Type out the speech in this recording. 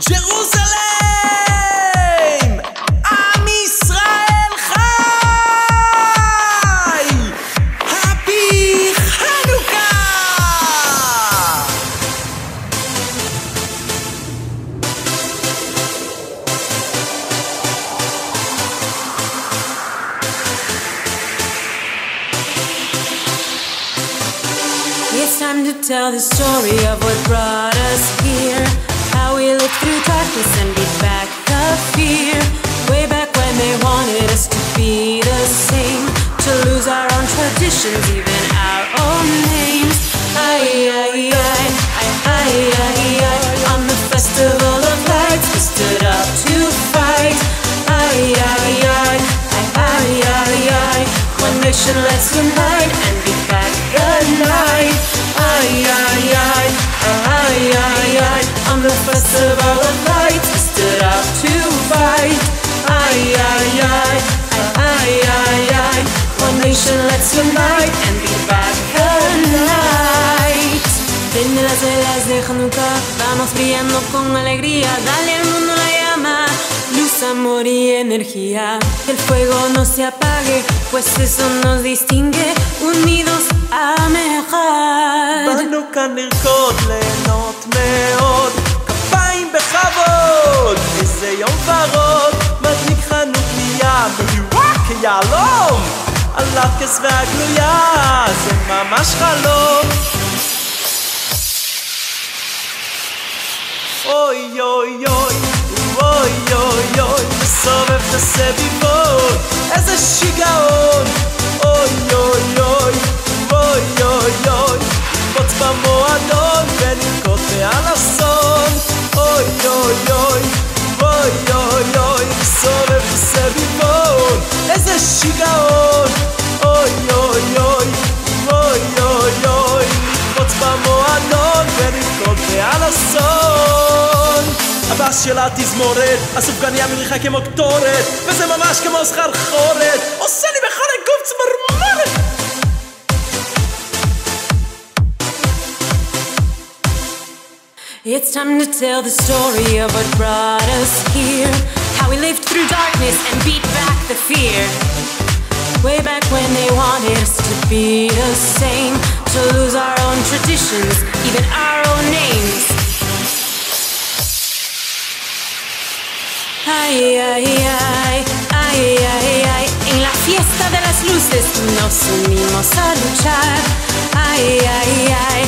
Jerusalem! Am Israel Chai! Happy Hanukkah! It's time to tell the story of what brought us here. How we lived through darkness and beat back the fear. Way back when they wanted us to be the same, to lose our own traditions, even our own names. Ay, ay, ay, ay, ay, ay, ay. On the festival of lights we stood up to fight. Ay, ay, ay, ay, ay, ay, ay. One nation, let's unite and beat back the night. Ay, ay, ay, ay, ay, ay. On the festival of lights we stood up to fight. Ay, ay, ay, ay, ay, ay. One nation, let's unite and beat back the night. Prende las velas de Hanukkah, vamos brillando con alegría. Dale al mundo la llama, luz, amor y energía. Que el fuego no se apague, pues eso nos distingue. Unidos עמך. באנו כאן לרקוד, ליהנות מאוד, כפיים בכבוד, איזה יום ורוד, מדליק חנוכיה, מהירה כיהלום, על הכס והגלויה, זה ממש חלום. אוי אוי אוי, אוי אוי אוי, מסובב את הסביבות, איזה שיגעון, אוי אוי אוי, אוי אוי אוי, נקפוץ במועדון ונרקוד באלכסון, אוי אוי אוי, אוי אוי אוי, מסובב את הסביבות, איזה שיגעון, אוי אוי אוי, אוי אוי אוי, נקפוץ במועדון ונרקוד באלכסון. הבאס של התזמורת, הסופגניה מריחה כמו קטורת, וזה ממש כמו סחרחורת, עושה לי בכל הגוף צמרמורת. It's time to tell the story of what brought us here. How we lived through darkness and beat back the fear. Way back when they wanted us to be the same, to lose our own traditions, even our own names. Ay, ay, ay, ay, ay, ay. En la fiesta de las luces nos unimos a luchar. Ay, ay, ay.